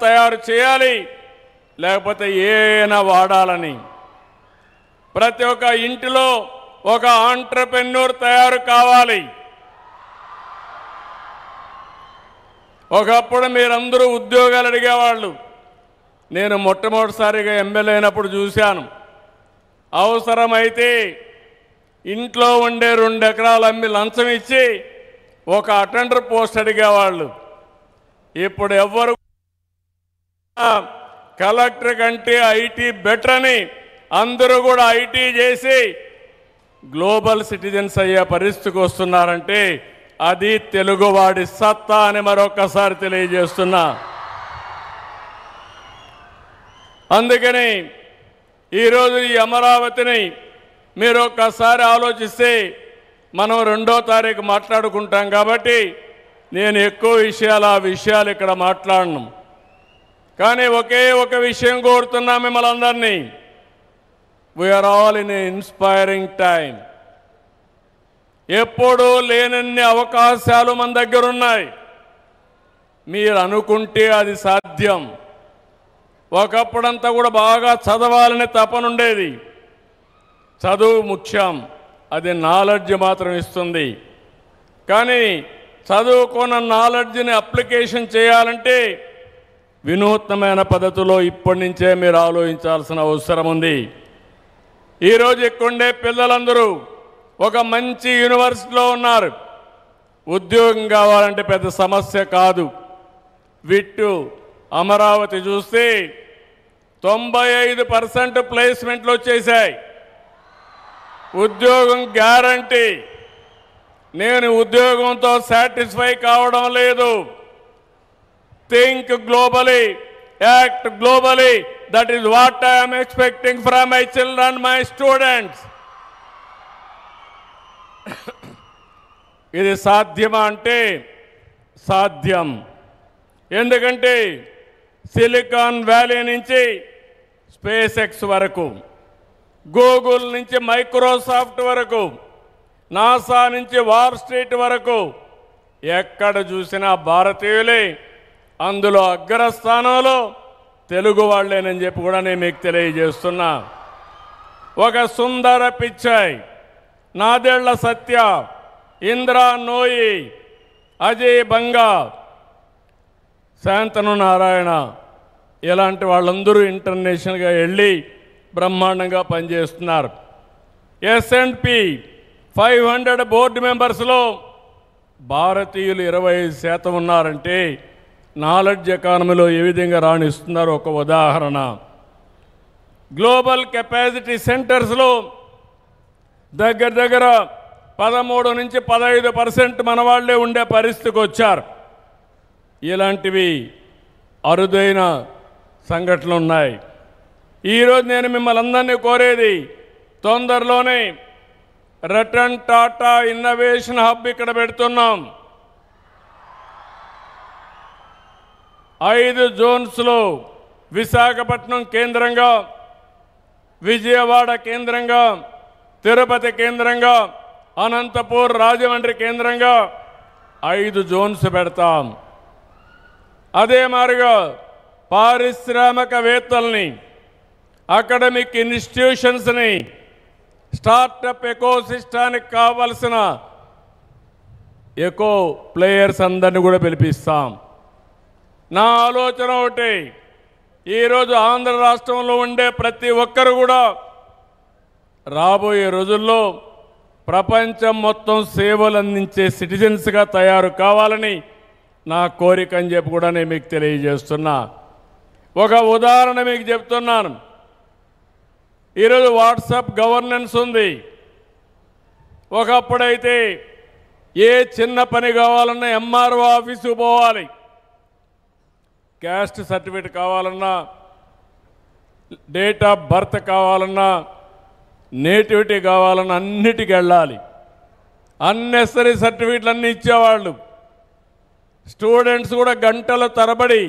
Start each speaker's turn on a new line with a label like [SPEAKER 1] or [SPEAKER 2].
[SPEAKER 1] తయారు చేయాలి, లేకపోతే ఏమైనా వాడాలని. ప్రతి ఒక్క ఇంటిలో ఒక ఆంట్రప్రెన్యూర్ తయారు కావాలి. ఒకప్పుడు మీరందరూ ఉద్యోగాలు అడిగేవాళ్ళు. నేను మొట్టమొదటిసారిగా ఎమ్మెల్యే అయినప్పుడు చూశాను. అవసరమైతే ఇంట్లో ఉండే 2 ఎకరాలు అమ్మి లంచం ఇచ్చి ఒక అటెండర్ పోస్ట్ అడిగేవాళ్ళు. ఇప్పుడు ఎవ్వరు కలెక్టర్ కంటే ఐటీ బెటర్ అని అందరూ కూడా ఐటీ చేసి గ్లోబల్ సిటిజన్స్ అయ్యే పరిస్థితికి వస్తున్నారంటే అది తెలుగువాడి సత్తా అని మరొకసారి తెలియజేస్తున్నా. అందుకని ఈరోజు ఈ అమరావతిని మీరు ఒక్కసారి ఆలోచిస్తే మనం 2వ తారీఖు మాట్లాడుకుంటాం కాబట్టి నేను ఎక్కువ విషయాలు ఇక్కడ మాట్లాడను. కానీ ఒకే ఒక విషయం కోరుతున్నా మిమ్మల్ని అందరినీ. We are all in a inspiring time. ఎప్పుడూ లేనన్ని అవకాశాలు మన దగ్గర ఉన్నాయి. మీరు అనుకుంటే అది సాధ్యం. ఒకప్పుడంతా కూడా బాగా చదవాలని తపనుండేది. చదువు ముఖ్యం, అది నాలెడ్జ్ మాత్రం ఇస్తుంది. కానీ చదువుకున్న నాలెడ్జ్ని అప్లికేషన్ చేయాలంటే వినూత్నమైన పద్ధతిలో ఇప్పటి నుంచే మీరు ఆలోచించాల్సిన అవసరం ఉంది. ఈరోజు ఇక్కడుండే పిల్లలందరూ ఒక మంచి యూనివర్సిటీలో ఉన్నారు. ఉద్యోగం కావాలంటే పెద్ద సమస్య కాదు. విట్టు అమరావతి చూస్తే 95% ప్లేస్మెంట్లు వచ్చేసాయి. ఉద్యోగం గ్యారంటీ. నేను ఉద్యోగంతో సాటిస్ఫై కావడం లేదు. Think globally, act globally. That is what I'm expecting from my children, my students. ఇది సాధ్యమా అంటే సాధ్యం. ఎందుకంటే సిలికాన్ వ్యాలీ నుంచి స్పేస్ ఎక్స్ వరకు, గూగుల్ నుంచి మైక్రోసాఫ్ట్ వరకు, నాసా నుంచి వాల్ స్ట్రీట్ వరకు ఎక్కడ చూసినా భారతీయులే. అందులో అగ్రస్థానంలో తెలుగు వాళ్ళేనని చెప్పి కూడా నేను మీకు తెలియజేస్తున్నా. ఒక సుందర పిచ్చాయ్, నాదెళ్ల సత్య, ఇంద్రా నోయి, అజయ్ బంగా, శాంతను నారాయణ ఇలాంటి వాళ్ళందరూ ఇంటర్నేషనల్గా వెళ్ళి బ్రహ్మాండంగా పనిచేస్తున్నారు. S&P 500 బోర్డు మెంబర్స్లో భారతీయులు 25% ఉన్నారంటే నాలెడ్జ్ ఎకానమీలో ఏ విధంగా రాణిస్తున్నారు ఒక ఉదాహరణ. గ్లోబల్ కెపాసిటీ సెంటర్స్లో దగ్గర 13 నుంచి 15% మన వాళ్ళే ఉండే పరిస్థితికి వచ్చారు. ఇలాంటివి అరుదైన సంఘటనలు ఉన్నాయి. ఈరోజు నేను మిమ్మల్ని అందరినీ కోరేది, తొందరలోనే రతన్ టాటా ఇన్నోవేషన్ హబ్ ఇక్కడ పెడుతున్నాం. 5 జోన్స్లో విశాఖపట్నం కేంద్రంగా, విజయవాడ కేంద్రంగా, తిరుపతి కేంద్రంగా, అనంతపూర్, రాజమండ్రి కేంద్రంగా 5 జోన్స్ పెడతాం. అదే మాదిరిగా పారిశ్రామికవేత్తల్ని, అకాడమిక్ ఇన్స్టిట్యూషన్స్ని, స్టార్టప్ ఎకోసిస్టానికి కావలసిన ఎకో ప్లేయర్స్ అందరినీ కూడా పిలిపిస్తాం. నా ఆలోచన ఒకటి, ఈరోజు ఆంధ్ర రాష్ట్రంలో ఉండే ప్రతి ఒక్కరు కూడా రాబోయే రోజుల్లో ప్రపంచం మొత్తం సేవలు అందించే సిటిజన్స్గా తయారు కావాలని నా కోరిక అని చెప్పి కూడా నేను మీకు తెలియజేస్తున్నా. ఒక ఉదాహరణ మీకు చెప్తున్నాను. ఈరోజు వాట్సాప్ గవర్నెన్స్ ఉంది. ఒకప్పుడైతే ఏ చిన్న పని కావాలన్నా ఎంఆర్ఓ ఆఫీసుకు పోవాలి. క్యాస్ట్ సర్టిఫికేట్ కావాలన్నా, డేట్ ఆఫ్ బర్త్ కావాలన్నా, నేటివిటీ కావాలన్నా అన్నిటికి వెళ్ళాలి. అన్నెసరీ సర్టిఫికేట్లు అన్నీ ఇచ్చేవాళ్ళు. స్టూడెంట్స్ కూడా గంటల తరబడి